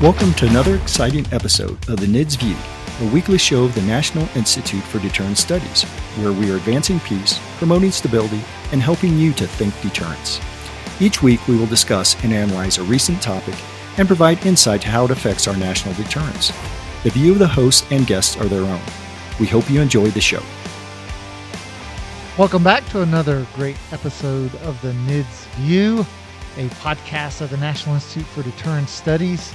Welcome to another exciting episode of the NIDS View, a weekly show of the National Institute for Deterrence Studies, where we are advancing peace, promoting stability, and helping you to think deterrence. Each week we will discuss and analyze a recent topic and provide insight to how it affects our national deterrence. The view of the hosts and guests are their own. We hope you enjoy the show. Welcome back to another great episode of the NIDS View, a podcast of the National Institute for Deterrence Studies,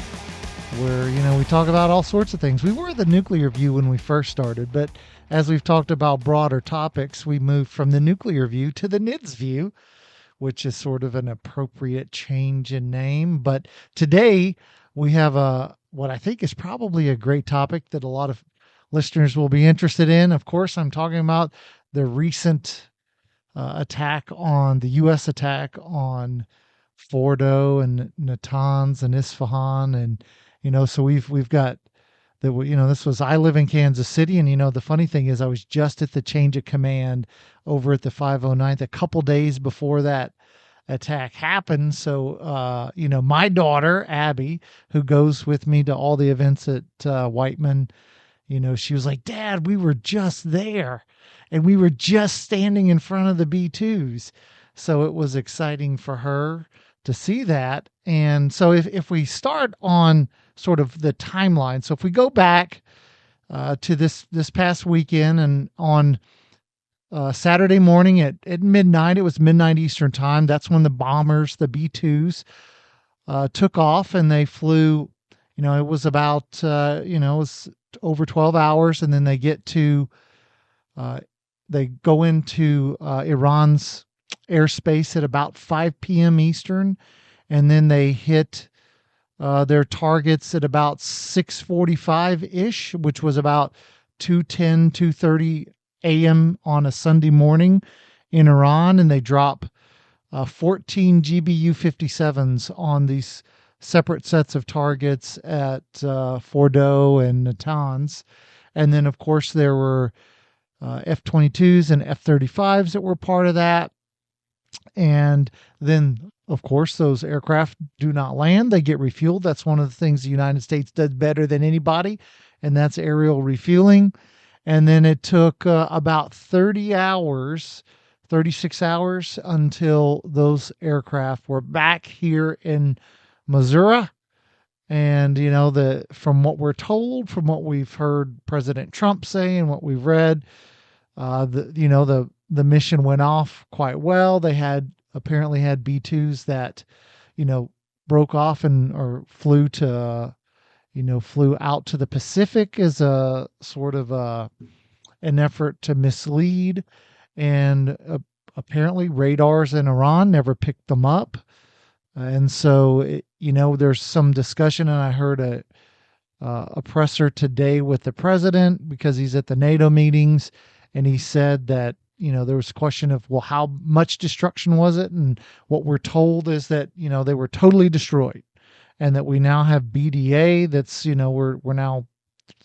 where, we talk about all sorts of things. We were the nuclear view when we first started, but as we've talked about broader topics, we moved from the nuclear view to the NIDS view, which is sort of an appropriate change in name. But today we have what I think is probably a great topic that a lot of listeners will be interested in. Of course, I'm talking about the recent attack on the U.S. attack on Fordo and Natanz and Isfahan, and so we've got this was, I live in Kansas City, and the funny thing is I was just at the change of command over at the 509th a couple days before that attack happened. So my daughter Abby, who goes with me to all the events at Whiteman, she was like, "Dad, we were just there, and we were just standing in front of the B2s." So it was exciting for her to see that. And so if we start on sort of the timeline, so if we go back to this past weekend, and on Saturday morning at midnight, it was midnight Eastern time, that's when the bombers, the B2s, took off, and they flew, it was about, it was over 12 hours. And then they go into Iran's airspace at about 5 p.m. Eastern. And then they hit their targets at about 6:45-ish, which was about 2:30 a.m. on a Sunday morning in Iran. And they drop 14 GBU-57s on these separate sets of targets at Fordo and Natanz. And then, of course, there were F-22s and F-35s that were part of that. And then, of course, those aircraft do not land. They get refueled. That's one of the things the United States does better than anybody, and that's aerial refueling. And then it took about 36 hours until those aircraft were back here in Missouri. And, from what we're told, from what we've heard President Trump say and what we've read, the mission went off quite well. They apparently had B2s that, broke off or flew out to the Pacific as a sort of an effort to mislead. And apparently radars in Iran never picked them up. And so, there's some discussion, and I heard a presser today with the president because he's at the NATO meetings, and he said that, there was a question of, well, how much destruction was it? And what we're told is that, they were totally destroyed, and that we now have BDA that's, we're now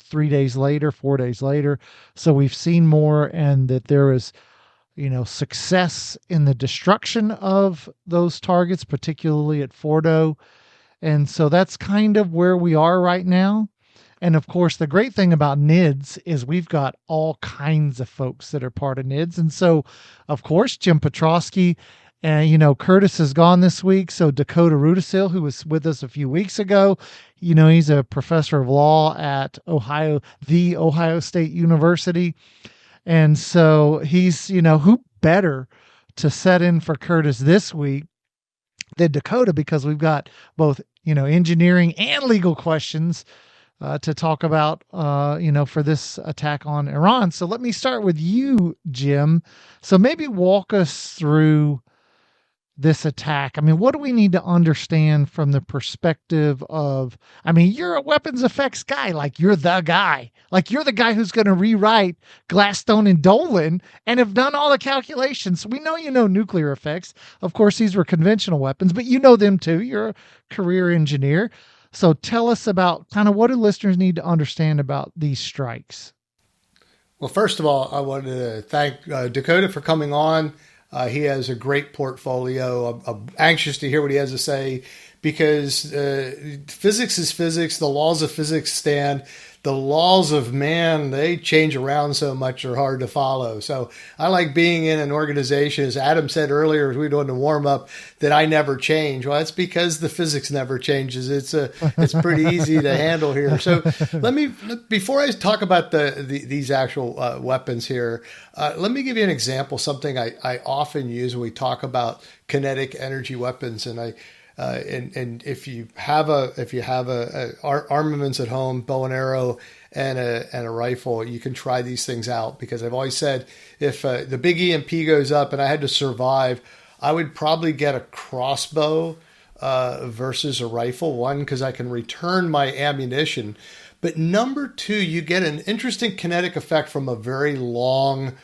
4 days later. So we've seen more, and that there is, success in the destruction of those targets, particularly at Fordo. And so that's kind of where we are right now. And of course, the great thing about NIDS is we've got all kinds of folks that are part of NIDS. And so, of course, Jim Petrosky, and, Curtis is gone this week. So Dakota Rudesill, who was with us a few weeks ago, he's a professor of law at Ohio State University. And so he's, who better to set in for Curtis this week than Dakota, because we've got both, engineering and legal questions to talk about, for this attack on Iran. So let me start with you, Jim. So maybe walk us through this attack. I mean, what do we need to understand from the perspective of, you're a weapons effects guy, like you're the guy who's going to rewrite Gladstone and Dolan and have done all the calculations. We know, nuclear effects. Of course, these were conventional weapons, but you know them too. You're a career engineer. So tell us about kind of what do listeners need to understand about these strikes? Well, first of all, I wanted to thank Dakota for coming on. He has a great portfolio. I'm anxious to hear what he has to say because physics is physics. The laws of physics stand. The laws of man, they change around so much, they're hard to follow. So I like being in an organization, as Adam said earlier, as we were doing the warm up, that I never change. Well, that's because the physics never changes. It's pretty easy to handle here. So before I talk about these actual weapons here, let me give you an example, something I often use when we talk about kinetic energy weapons. And and if you have armaments at home, bow and arrow and a rifle, you can try these things out, because I've always said if the big EMP goes up and I had to survive, I would probably get a crossbow versus a rifle. One, because I can return my ammunition, but number two, you get an interesting kinetic effect from a very long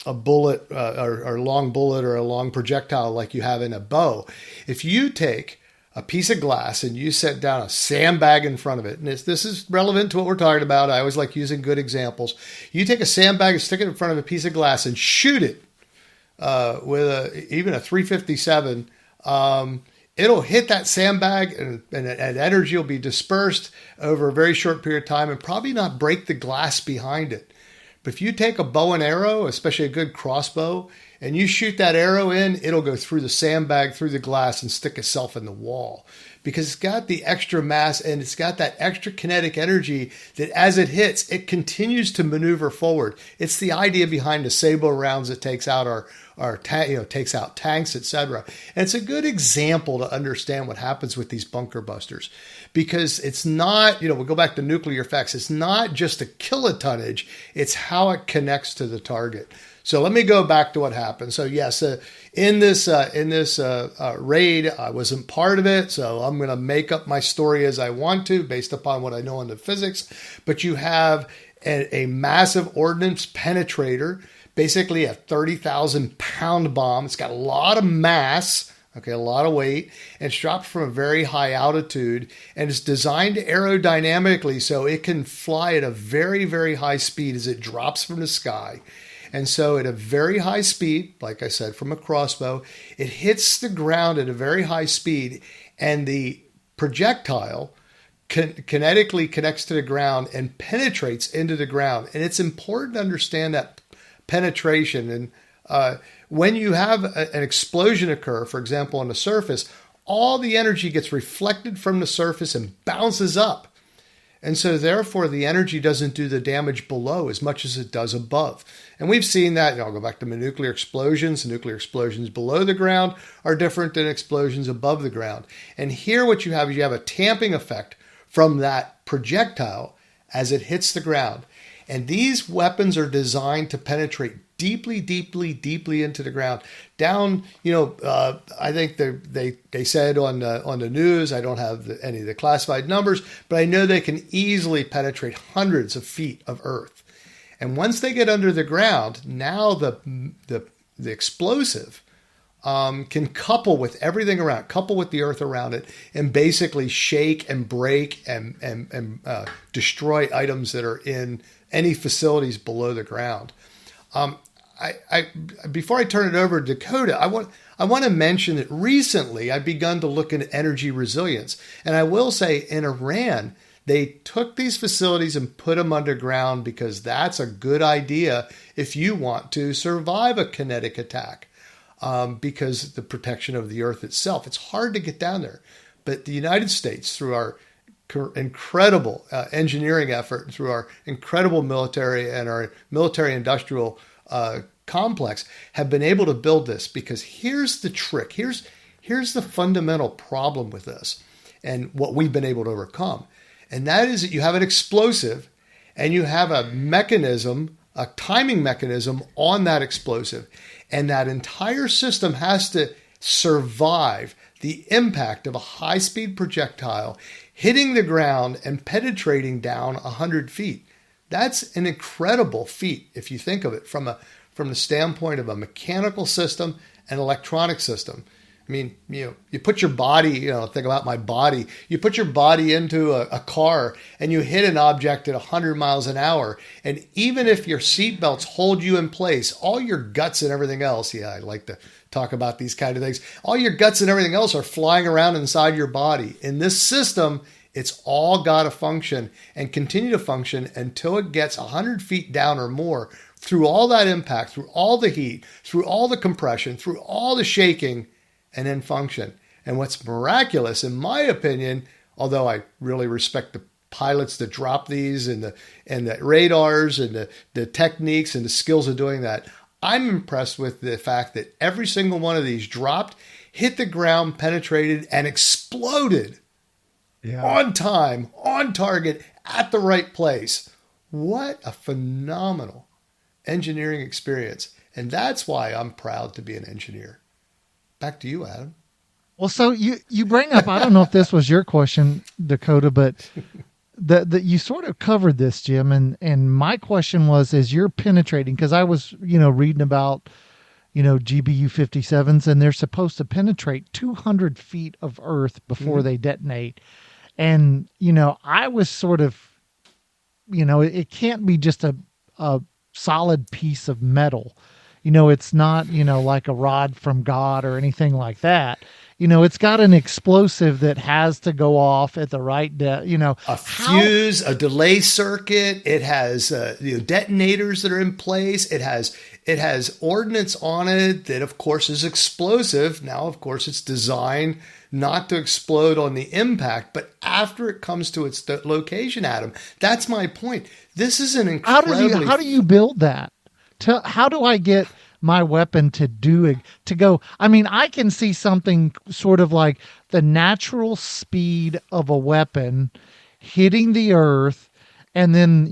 a bullet or long bullet or a long projectile like you have in a bow. If you take a piece of glass and you set down a sandbag in front of it, and this is relevant to what we're talking about. I always like using good examples. You take a sandbag and stick it in front of a piece of glass and shoot it with even a 357. It'll hit that sandbag and energy will be dispersed over a very short period of time and probably not break the glass behind it. But if you take a bow and arrow, especially a good crossbow, and you shoot that arrow in, it'll go through the sandbag, through the glass, and stick itself in the wall. Because it's got the extra mass and it's got that extra kinetic energy that as it hits, it continues to maneuver forward. It's the idea behind the sabot rounds that takes out takes out tanks, etc. And it's a good example to understand what happens with these bunker busters, because it's not, we'll go back to nuclear effects. It's not just a kilotonnage; it's how it connects to the target. So let me go back to what happened. So yes, in this raid, I wasn't part of it, so I'm going to make up my story as I want to, based upon what I know in the physics. But you have a massive ordnance penetrator, basically a 30,000 pound bomb. It's got a lot of mass, a lot of weight, and it's dropped from a very high altitude, and it's designed aerodynamically so it can fly at a very, very high speed as it drops from the sky. And so at a very high speed, like I said, from a crossbow, it hits the ground at a very high speed, and the projectile kinetically connects to the ground and penetrates into the ground. And it's important to understand that penetration. And when you have an explosion occur, for example, on the surface, all the energy gets reflected from the surface and bounces up. And so therefore, the energy doesn't do the damage below as much as it does above. And we've seen that. I'll go back to nuclear explosions. Nuclear explosions below the ground are different than explosions above the ground. And here what you have is you have a tamping effect from that projectile as it hits the ground. And these weapons are designed to penetrate deeply, deeply, deeply into the ground. Down, I think they said on the news, I don't have any of the classified numbers, but I know they can easily penetrate hundreds of feet of earth. And once they get under the ground, now the explosive can couple with everything around, couple with the earth around it, and basically shake and break and destroy items that are in any facilities below the ground. Before I turn it over to Dakota, I want to mention that recently I've begun to look at energy resilience. And I will say in Iran, they took these facilities and put them underground because that's a good idea if you want to survive a kinetic attack, because the protection of the earth itself. It's hard to get down there. But the United States, through our incredible engineering effort, through our incredible military and our military-industrial complex, have been able to build this. Because here's the trick. Here's the fundamental problem with this and what we've been able to overcome. And that is that you have an explosive and you have a mechanism, a timing mechanism on that explosive. And that entire system has to survive the impact of a high-speed projectile hitting the ground and penetrating down 100 feet. That's an incredible feat if you think of it from the standpoint of a mechanical system and electronic system. I mean, you put your body, think about my body. You put your body into a car and you hit an object at 100 miles an hour. And even if your seatbelts hold you in place, all your guts and everything else, I like to talk about these kind of things. All your guts and everything else are flying around inside your body. In this system, it's all got to function and continue to function until it gets 100 feet down or more through all that impact, through all the heat, through all the compression, through all the shaking, and then function. And what's miraculous, in my opinion, although I really respect the pilots that drop these and the radars and the techniques and the skills of doing that, I'm impressed with the fact that every single one of these dropped, hit the ground, penetrated, and exploded on time, on target, at the right place. What a phenomenal engineering experience. And that's why I'm proud to be an engineer. Back to you, Adam. Well, so you bring up, I don't know if this was your question, Dakota, but that you sort of covered this, Jim. And my question was, as you're penetrating, because I was, reading about, GBU 57s, and they're supposed to penetrate 200 feet of earth before they detonate. And, I was sort of, it can't be just a solid piece of metal. It's not, like a rod from God or anything like that. It's got an explosive that has to go off at the right depth, A fuse, a delay circuit. It has detonators that are in place. It has ordnance on it that, of course, is explosive. Now, of course, it's designed not to explode on the impact, but after it comes to its location, Adam. That's my point. This is an incredibly... How do you build that? How do I get my weapon to go? I mean, I can see something sort of like the natural speed of a weapon hitting the earth, and then,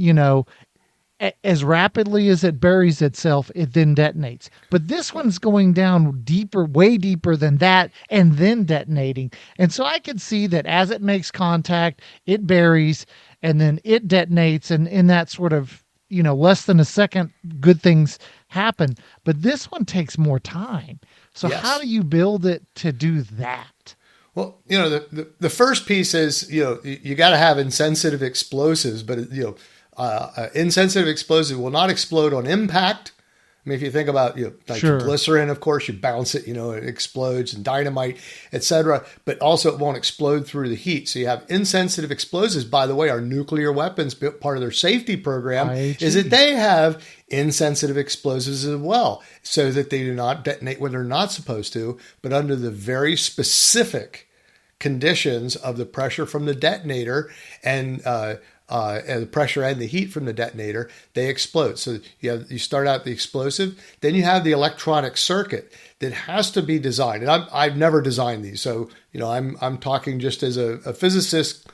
as rapidly as it buries itself, it then detonates. But this one's going down deeper, way deeper than that, and then detonating. And so I can see that as it makes contact, it buries, and then it detonates, and in that sort of, less than a second, good things happen. But this one takes more time. So How do you build it to do that? Well, the first piece is, you got to have insensitive explosives, but, insensitive explosive will not explode on impact. I mean, if you think about, glycerin, of course, you bounce it, it explodes, and dynamite, etc. But also it won't explode through the heat. So you have insensitive explosives. By the way, our nuclear weapons, part of their safety program, is that they have insensitive explosives as well, so that they do not detonate when they're not supposed to, but under the very specific conditions of the pressure from the detonator and the pressure and the heat from the detonator, they explode. So you start out the explosive, then you have the electronic circuit that has to be designed. And I've never designed these, so I'm talking just as a physicist,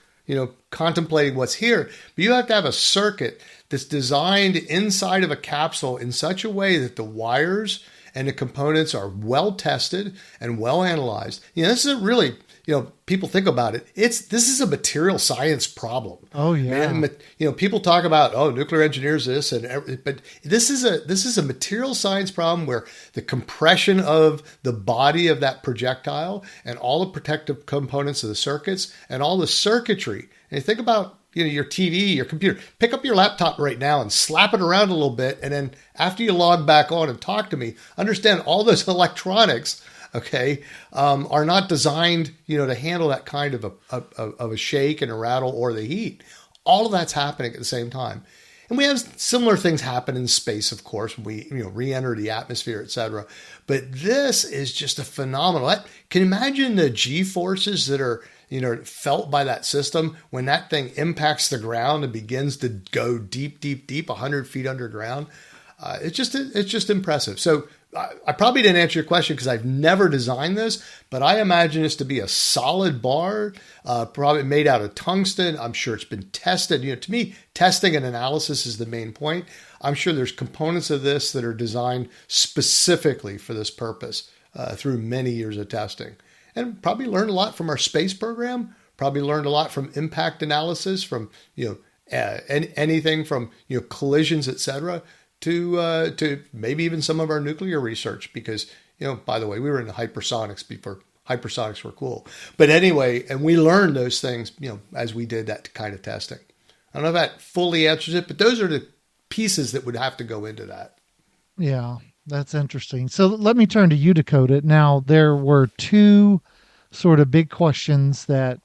contemplating what's here. But you have to have a circuit that's designed inside of a capsule in such a way that the wires and the components are well tested and well analyzed. This is really, people think about it. This is a material science problem. Oh yeah. Man, people talk about, nuclear engineers this but this is a material science problem where the compression of the body of that projectile and all the protective components of the circuits and all the circuitry. And you think about your TV, your computer. Pick up your laptop right now and slap it around a little bit, and then after you log back on and talk to me, understand all those electronics, are not designed, to handle that kind of a shake and a rattle or the heat. All of that's happening at the same time. And we have similar things happen in space, of course, when we re-enter the atmosphere, etc. But this is just a phenomenal. Can you imagine the G-forces that are felt by that system when that thing impacts the ground and begins to go deep, 100 feet underground? It's just impressive. So I probably didn't answer your question because I've never designed this, but I imagine this to be a solid bar, probably made out of tungsten. I'm sure it's been tested. To me, testing and analysis is the main point. I'm sure there's components of this that are designed specifically for this purpose through many years of testing. And probably learned a lot from our space program, probably learned a lot from impact analysis, from anything from collisions, etc., to maybe even some of our nuclear research, because by the way, we were in the hypersonics before hypersonics were cool. But anyway, and we learned those things as we did that kind of testing. I don't know if that fully answers it, but those are the pieces that would have to go into that. Yeah. That's interesting. So let me turn to you, Dakota. Now, there were two sort of big questions that,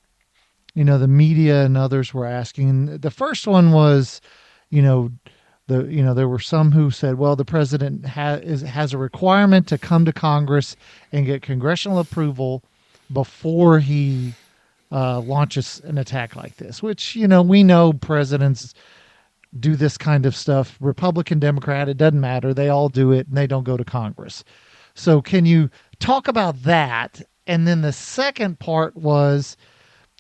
the media and others were asking. And the first one was, you know, there were some who said, well, the president has a requirement to come to Congress and get congressional approval before he launches an attack like this, which, we know presidents do this kind of stuff, Republican, Democrat, it doesn't matter. They all do it and they don't go to Congress. So can you talk about that? And then the second part was,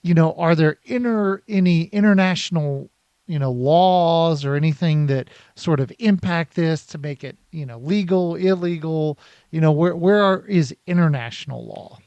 are there any international, laws or anything that sort of impact this to make it, legal, illegal? Where is international law?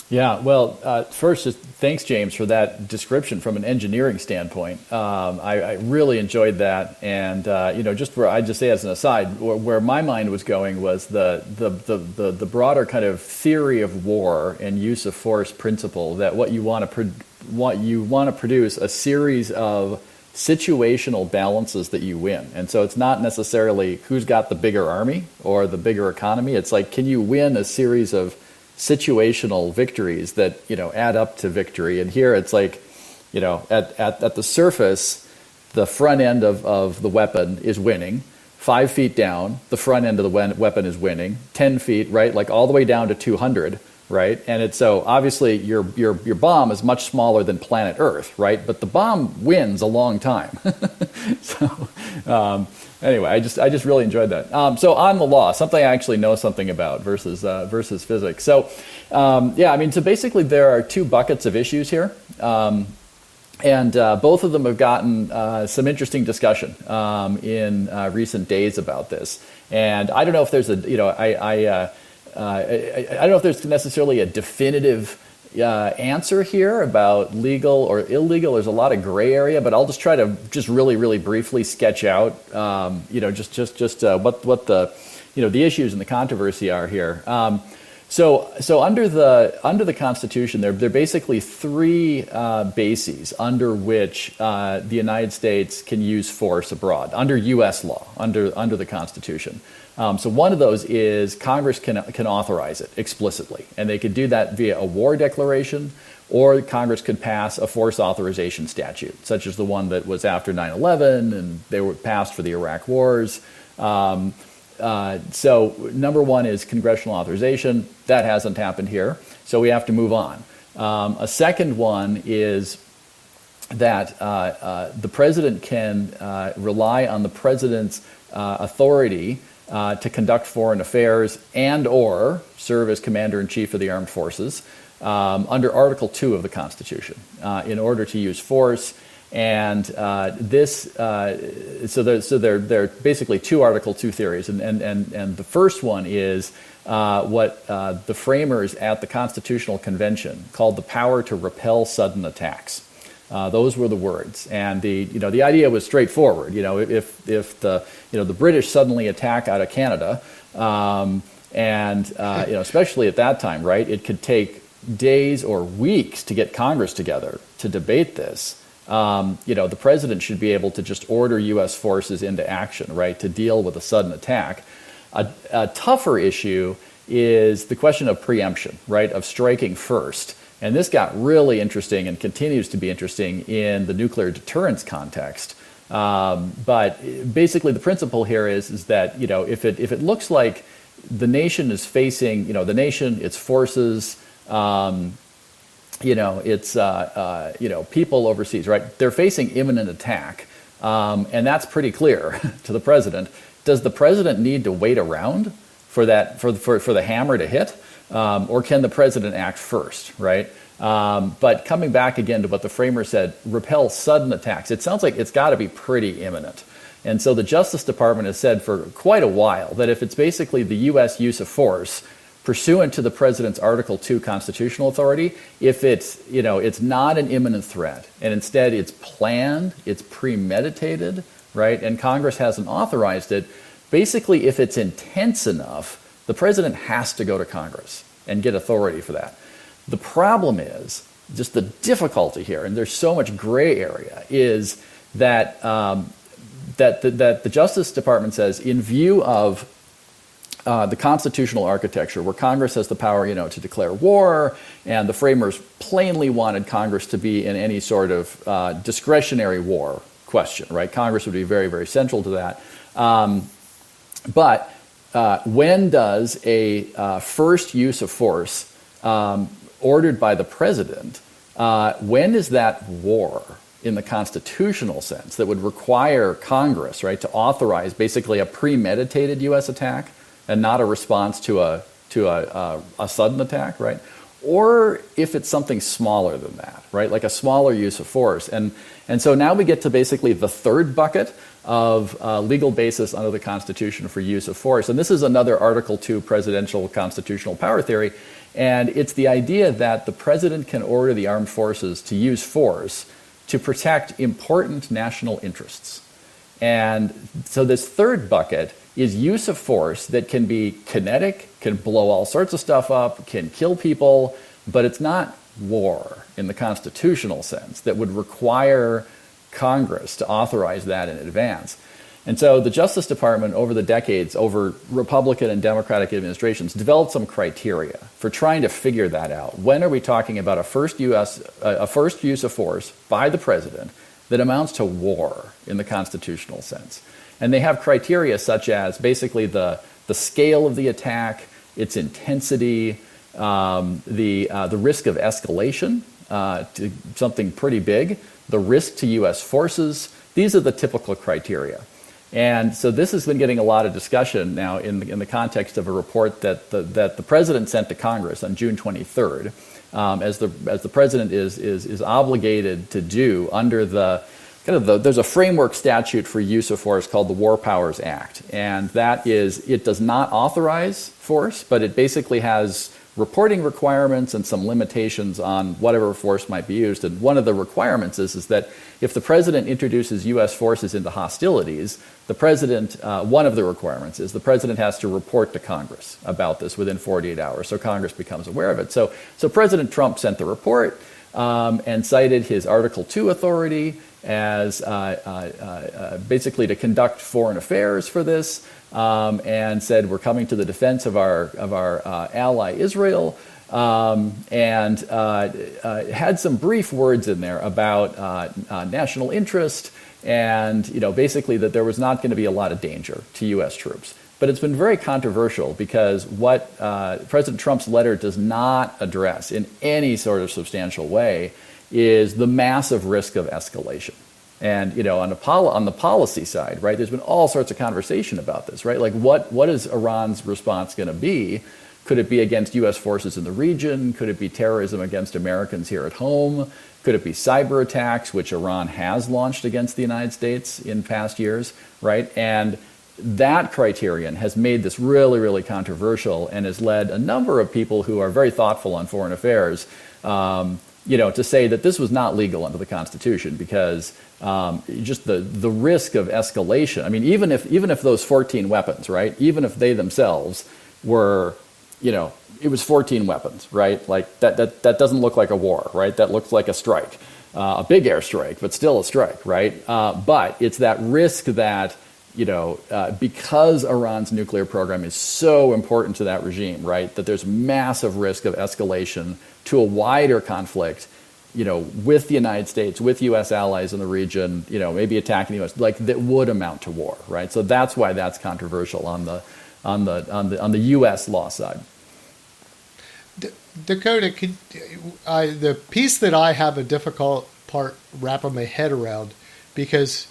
Yeah, well, first, just thanks, James, for that description from an engineering standpoint. I really enjoyed that, and just where I just say as an aside, where my mind was going was the broader kind of theory of war and use of force principle, that what you want to produce a series of situational balances that you win. And so it's not necessarily who's got the bigger army or the bigger economy. It's like, can you win a series of situational victories that add up to victory? And here it's like, at the surface, the front end of the weapon is winning. 5 feet down, the front end of the weapon is winning. 10 feet, right, like all the way down to 200, right? And it's so obviously your bomb is much smaller than planet Earth, right? But the bomb wins a long time. So anyway, I just really enjoyed that. So on the law, something I actually know something about versus physics. So so basically there are two buckets of issues here. And both of them have gotten some interesting discussion in recent days about this. And I don't know if there's I don't know if there's necessarily a definitive answer here about legal or illegal. There's a lot of gray area, but I'll just try to just really, really briefly sketch out, what the the issues and the controversy are here. So under the Constitution, there are basically three bases under which the United States can use force abroad under U.S. law, under the Constitution. So one of those is Congress can authorize it explicitly, and they could do that via a war declaration, or Congress could pass a force authorization statute, such as the one that was after 9/11, and they were passed for the Iraq wars. So number one is congressional authorization. That hasn't happened here, so we have to move on. A second one is that the president can rely on the president's authority to conduct foreign affairs and or serve as commander-in-chief of the armed forces under Article 2 of the Constitution in order to use force. And so there are basically two Article 2 theories, and the first one is what the framers at the Constitutional Convention called the power to repel sudden attacks. Those were the words, and the idea was straightforward. If the British suddenly attack out of Canada, especially at that time, right, it could take days or weeks to get Congress together to debate this. The president should be able to just order U.S. forces into action, right, to deal with a sudden attack. A tougher issue is the question of preemption, right, of striking first. And this got really interesting and continues to be interesting in the nuclear deterrence context. But basically the principle here is that, if it looks like the nation is facing, the nation, its forces, it's people overseas, right? They're facing imminent attack, and that's pretty clear to the president. Does the president need to wait around for the hammer to hit, or can the president act first, right? But coming back again to what the framer said, repel sudden attacks. It sounds like it's got to be pretty imminent. And so the Justice Department has said for quite a while that if it's basically the U.S. use of force pursuant to the president's Article 2 constitutional authority, if it's not an imminent threat, and instead it's planned, it's premeditated, right, and Congress hasn't authorized it, basically if it's intense enough, the president has to go to Congress and get authority for that. The problem is, just the difficulty here, and there's so much gray area, is that that the Justice Department says, in view of the constitutional architecture where Congress has the power, to declare war, and the framers plainly wanted Congress to be in any sort of discretionary war question, right? Congress would be very, very central to that. But when does a first use of force ordered by the president, when is that war in the constitutional sense that would require Congress, right, to authorize basically a premeditated U.S. attack and not a response to a sudden attack, right? Or if it's something smaller than that, right, like a smaller use of force. And so now we get to basically the third bucket of legal basis under the Constitution for use of force. And this is another Article 2 presidential constitutional power theory. And it's the idea that the president can order the armed forces to use force to protect important national interests. And so this third bucket is use of force that can be kinetic, can blow all sorts of stuff up, can kill people, but it's not war in the constitutional sense that would require Congress to authorize that in advance. And so the Justice Department over the decades, over Republican and Democratic administrations, developed some criteria for trying to figure that out. When are we talking about a first use of force by the president that amounts to war in the constitutional sense? And they have criteria such as basically the scale of the attack, its intensity, the risk of escalation to something pretty big, the risk to U.S. forces. These are the typical criteria. And so this has been getting a lot of discussion now in the context of a report that the president sent to Congress on June 23rd, as the president is obligated to do under there's a framework statute for use of force called the War Powers Act, and it does not authorize force, but it basically has reporting requirements and some limitations on whatever force might be used. And one of the requirements is that if the president introduces U.S. forces into hostilities, one of the requirements is the president has to report to Congress about this within 48 hours, so Congress becomes aware of it. So President Trump sent the report and cited his Article 2 authority as basically to conduct foreign affairs for this, and said we're coming to the defense of our ally Israel, and had some brief words in there about national interest and basically that there was not going to be a lot of danger to U.S. troops. But it's been very controversial because what President Trump's letter does not address in any sort of substantial way is the massive risk of escalation. And on the policy side, right, there's been all sorts of conversation about this, right? Like what is Iran's response going to be? Could it be against U.S. forces in the region? Could it be terrorism against Americans here at home? Could it be cyber attacks, which Iran has launched against the United States in past years, right? And that criterion has made this really, really controversial and has led a number of people who are very thoughtful on foreign affairs, to say that this was not legal under the Constitution because just the risk of escalation. I mean, even if those 14 weapons, right, even if they themselves were, it was 14 weapons, right? Like that doesn't look like a war, right? That looks like a strike, a big airstrike, but still a strike, right? But it's that risk that, because Iran's nuclear program is so important to that regime, right, that there's massive risk of escalation to a wider conflict, with the United States, with U.S. allies in the region, maybe attacking the U.S., like that would amount to war, right? So that's why that's controversial on the U.S. law side. Dakota, the piece that I have a difficult part wrapping my head around, because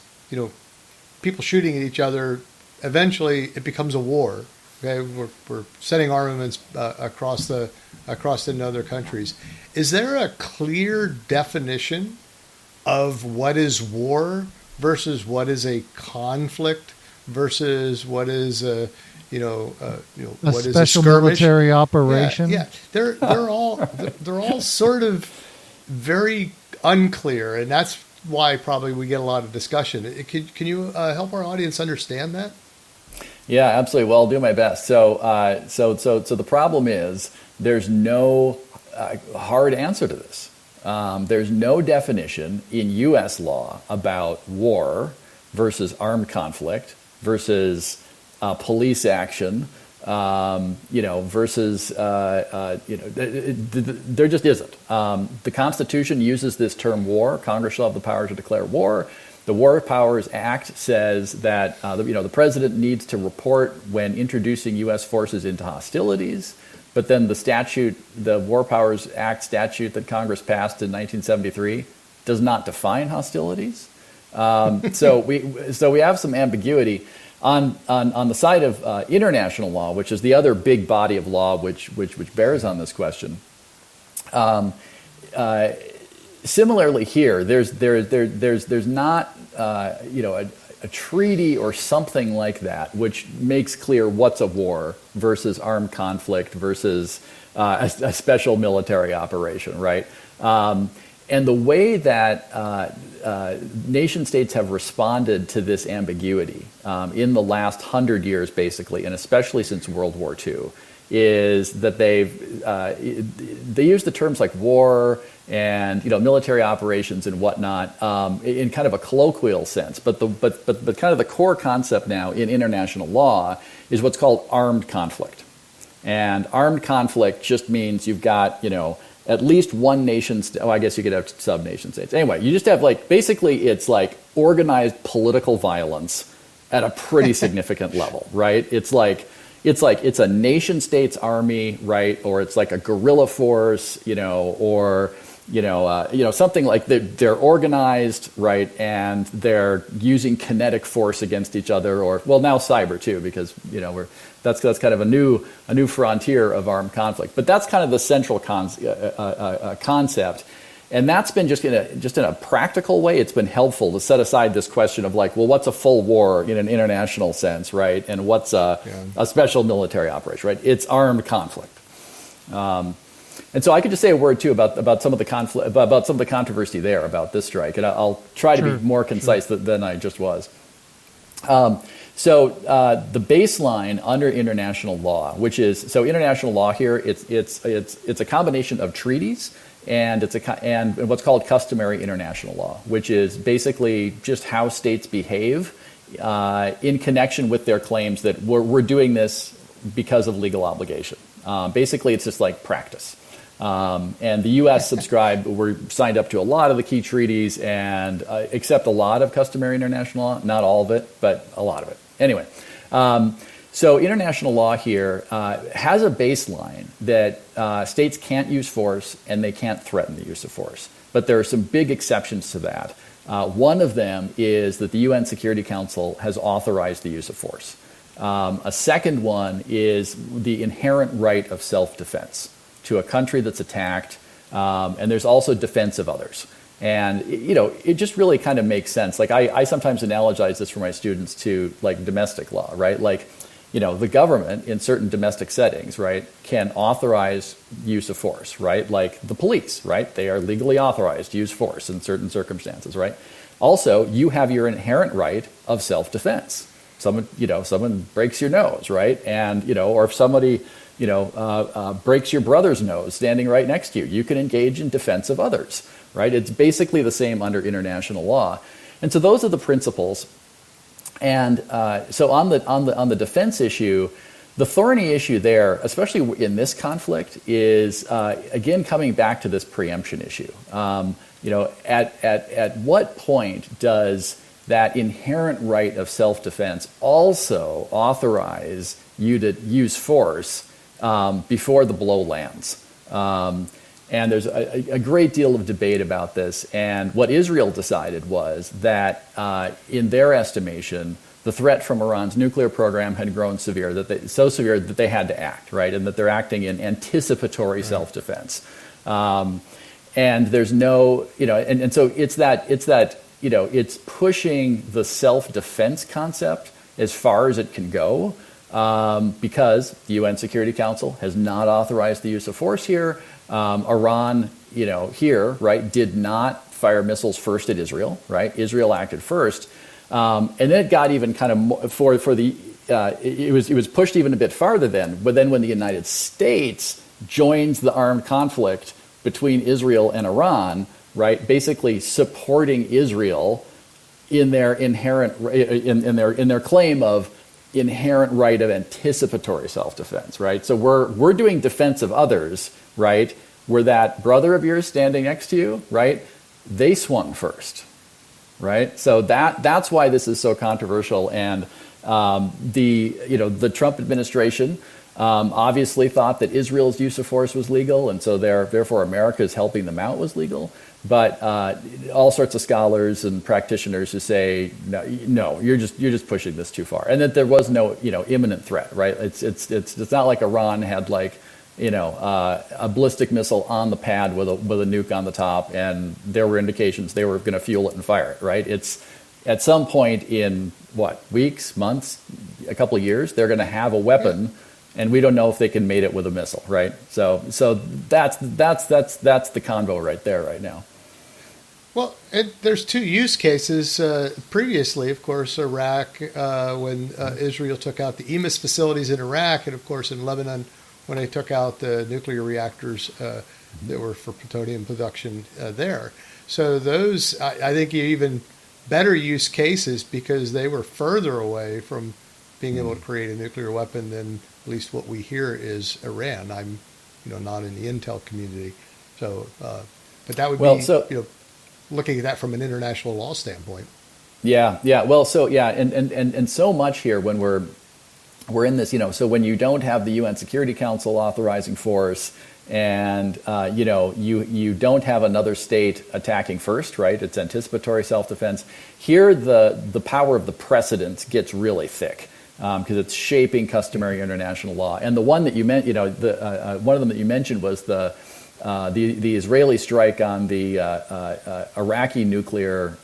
people shooting at each other, eventually it becomes a war. Okay, we're sending armaments across into other countries. Is there a clear definition of what is war versus what is a conflict versus what is a what is a special skirmish? Military operation? Yeah, they're all sort of very unclear, and that's why probably we get a lot of discussion. Can you help our audience understand that? Yeah, absolutely. Well, I'll do my best. So the problem is there's no hard answer to this. There's no definition in U.S. law about war versus armed conflict versus police action versus, there just isn't. The Constitution uses this term war. Congress shall have the power to declare war. The War Powers Act says that the president needs to report when introducing U.S. forces into hostilities. But then the War Powers Act statute that Congress passed in 1973 does not define hostilities. So we have some ambiguity on the side of international law, which is the other big body of law which bears on this question. Similarly, here there's not a treaty or something like that which makes clear what's a war versus armed conflict versus a special military operation, right? And the way that nation states have responded to this ambiguity in the last 100 years, basically, and especially since World War II, is that they use the terms like war and military operations and whatnot in kind of a colloquial sense, but kind of the core concept now in international law is what's called armed conflict, and armed conflict just means you've got at least one nation. I guess you could have sub-nation states. Anyway, you just have basically it's like organized political violence at a pretty significant level, right? It's a nation state's army, right? Or it's like a guerrilla force, or something like they're organized, right? And they're using kinetic force against each other, or now cyber too, because that's kind of a new frontier of armed conflict. But that's kind of the central concept. And that's been just in a practical way, it's been helpful to set aside this question of what's a full war in an international sense, right? And what's a special military operation, right? It's armed conflict. And so I could just say a word too about some of the conflict, about some of the controversy there about this strike, and I'll try to be more concise than I just was. So the baseline under international law, which is international law here, it's a combination of treaties. And and what's called customary international law, which is basically just how states behave in connection with their claims that we're doing this because of legal obligation. Basically, it's just like practice. And the U.S. we're signed up to a lot of the key treaties and accept a lot of customary international law, not all of it, but a lot of it. Anyway. So international law here has a baseline that states can't use force and they can't threaten the use of force. But there are some big exceptions to that. One of them is that the UN Security Council has authorized the use of force. A second one is the inherent right of self-defense to a country that's attacked. And there's also defense of others. And, it just really kind of makes sense. I sometimes analogize this for my students to domestic law, right? The government in certain domestic settings, right, can authorize use of force, right? Like the police, right? They are legally authorized to use force in certain circumstances, right? Also, you have your inherent right of self-defense. Someone breaks your nose, right? And, or if somebody, breaks your brother's nose standing right next to you, you can engage in defense of others, right? It's basically the same under international law. And so those are the principles. And so on the defense issue, the thorny issue there, especially in this conflict, is again coming back to this preemption issue. At what point does that inherent right of self-defense also authorize you to use force before the blow lands? And there's a great deal of debate about this. And what Israel decided was that, in their estimation, the threat from Iran's nuclear program had grown so severe that they had to act, right? And that they're acting in anticipatory self-defense. And there's no, and so it's pushing the self-defense concept as far as it can go, because the UN Security Council has not authorized the use of force here. Iran, here, right, did not fire missiles first at Israel, right? Israel acted first. And then it got even kind of it was pushed even a bit farther then. But then when the United States joins the armed conflict between Israel and Iran, right, basically supporting Israel in their inherent, in their claim of inherent right of anticipatory self-defense, right? So we're doing defense of others, right? Where that brother of yours standing next to you, right? They swung first, right? So that's why this is so controversial. And the Trump administration obviously thought that Israel's use of force was legal, and so therefore America's helping them out was legal. But all sorts of scholars and practitioners who say no, you're just pushing this too far, and that there was no imminent threat, right? It's not like Iran had like a ballistic missile on the pad with a nuke on the top, and there were indications they were going to fuel it and fire it, right? It's at some point in weeks, months, a couple of years, they're going to have a weapon, and we don't know if they can mate it with a missile, right? So that's the convo right there right now. Well, there's two use cases. Previously, of course, Iraq, when Israel took out the EMIS facilities in Iraq, and of course in Lebanon, when they took out the nuclear reactors that were for plutonium production there. So those, I think, are even better use cases because they were further away from being able to create a nuclear weapon than at least what we hear is Iran. I'm, not in the intel community, so but that would be, looking at that from an international law standpoint. Yeah. Well, so yeah, and so much here when we're in this, so when you don't have the UN Security Council authorizing force, and you don't have another state attacking first, right? It's anticipatory self-defense. Here, the power of the precedent gets really thick because it's shaping customary international law. And the one that you meant, one of them that you mentioned was the Israeli strike on the Iraqi nuclear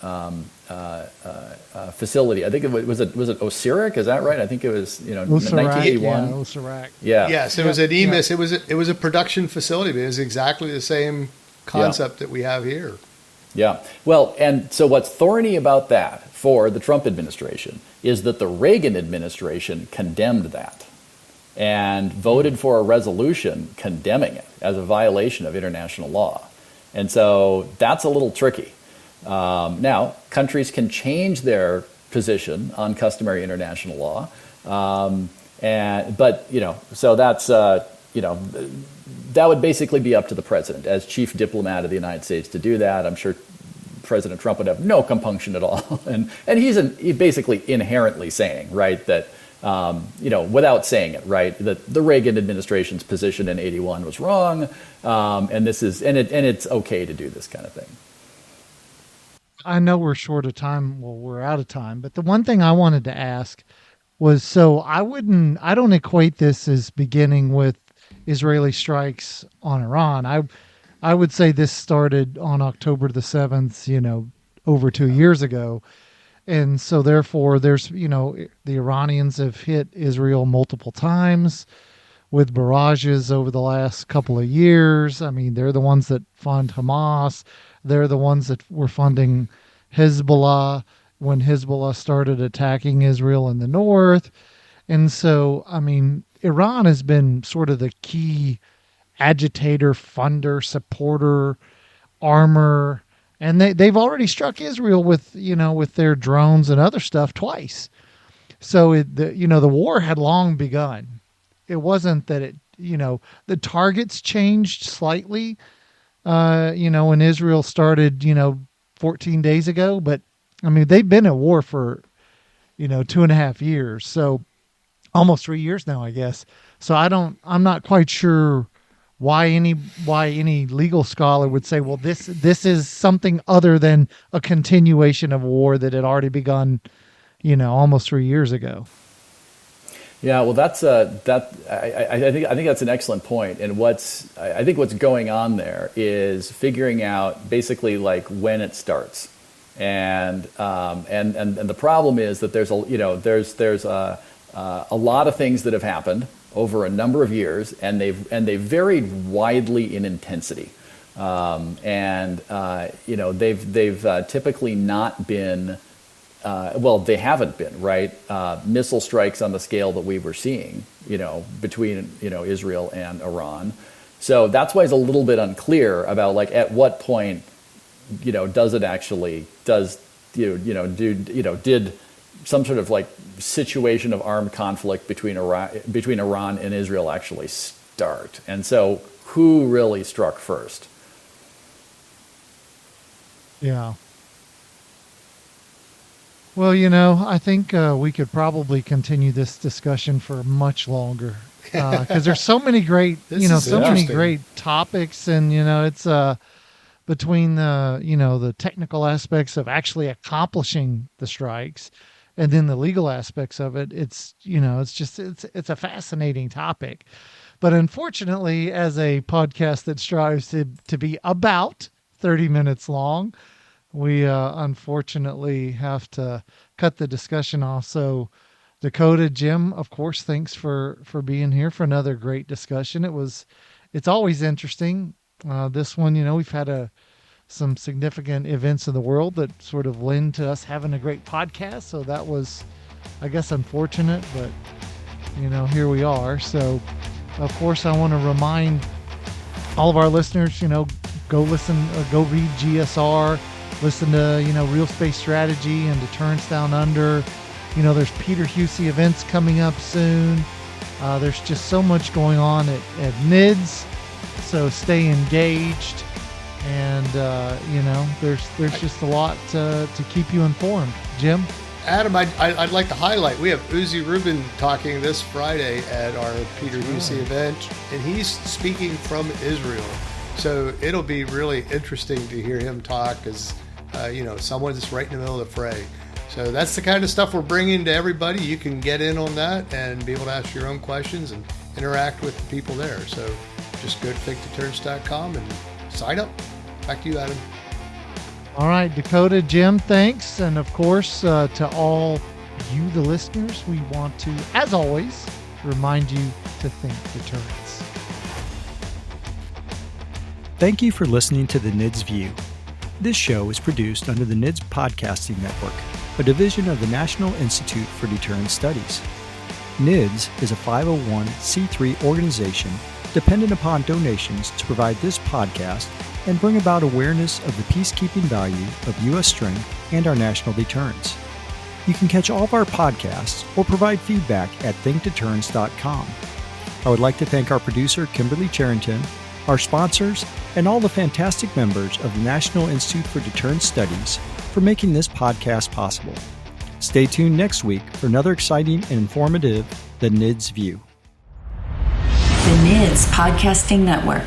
facility. I think it was Osirak? Is that right? I think it was 1981. Yeah, Osirak. Yeah. Yes, it was at EMIS. Yeah. It was a production facility, but it was exactly the same concept that we have here. Yeah. Well, and so what's thorny about that for the Trump administration is that the Reagan administration condemned that and voted for a resolution condemning it as a violation of international law. And so that's a little tricky. Now, countries can change their position on customary international law. So that's, that would basically be up to the president as chief diplomat of the United States to do that. I'm sure President Trump would have no compunction at all. And he's basically inherently saying, right, that, without saying it, right, that the Reagan administration's position in 81 was wrong. And it's okay to do this kind of thing. I know we're short of time. Well, we're out of time. But the one thing I wanted to ask was, so I don't equate this as beginning with Israeli strikes on Iran. I would say this started on October the 7th, over 2 years ago. And so therefore there's, the Iranians have hit Israel multiple times with barrages over the last couple of years. I mean, they're the ones that fund Hamas. They're the ones that were funding Hezbollah when Hezbollah started attacking Israel in the north. And so, I mean, Iran has been sort of the key agitator, funder, supporter, armor, and they've already struck Israel with their drones and other stuff twice. So the war had long begun. It wasn't that the targets changed slightly, when Israel started, 14 days ago, but I mean, they've been at war for, 2.5 years. So almost 3 years now, I guess. So I'm not quite sure why any legal scholar would say, well, this is something other than a continuation of a war that had already begun, almost 3 years ago. Yeah, well, I think that's an excellent point. And what's going on there is figuring out basically like when it starts, and the problem is that there's a lot of things that have happened over a number of years, and they've varied widely in intensity, they've typically not been. They haven't been, right? Missile strikes on the scale that we were seeing, between, Israel and Iran. So that's why it's a little bit unclear about like at what point, did some sort of like situation of armed conflict between Iran and Israel actually start? And so who really struck first? Yeah. Well, I think we could probably continue this discussion for much longer because there's so many great, so many great topics, and it's between the technical aspects of actually accomplishing the strikes, and then the legal aspects of it. It's it's a fascinating topic, but unfortunately, as a podcast that strives to be about 30 minutes long, we unfortunately have to cut the discussion off. So, Dakota, Jim, of course, thanks for being here for another great discussion. It's always interesting. This one, we've had some significant events in the world that sort of lend to us having a great podcast. So that was, I guess, unfortunate, but here we are. So, of course, I want to remind all of our listeners, go listen, go read GSR. Listen to, Real Space Strategy and Deterrence Down Under. There's Peter Husey events coming up soon. There's just so much going on at NIDS. So stay engaged. And, there's just a lot to keep you informed. Jim? Adam, I'd like to highlight, we have Uzi Rubin talking this Friday at our Peter Husey event, and he's speaking from Israel. So it'll be really interesting to hear him talk as, someone that's right in the middle of the fray. So that's the kind of stuff we're bringing to everybody. You can get in on that and be able to ask your own questions and interact with the people there. So just go to thinkdeterrence.com and sign up. Back to you, Adam. All right, Dakota, Jim, thanks. And of course, to all you, the listeners, we want to, as always, remind you to think deterrence. Thank you for listening to the NIDS View. This show is produced under the NIDS Podcasting Network, a division of the National Institute for Deterrence Studies. NIDS is a 501c3 organization dependent upon donations to provide this podcast and bring about awareness of the peacekeeping value of U.S. strength and our national deterrence. You can catch all of our podcasts or provide feedback at thinkdeterrence.com. I would like to thank our producer, Kimberly Charrington, our sponsors, and all the fantastic members of the National Institute for Deterrence Studies for making this podcast possible. Stay tuned next week for another exciting and informative The NIDS View. The NIDS Podcasting Network.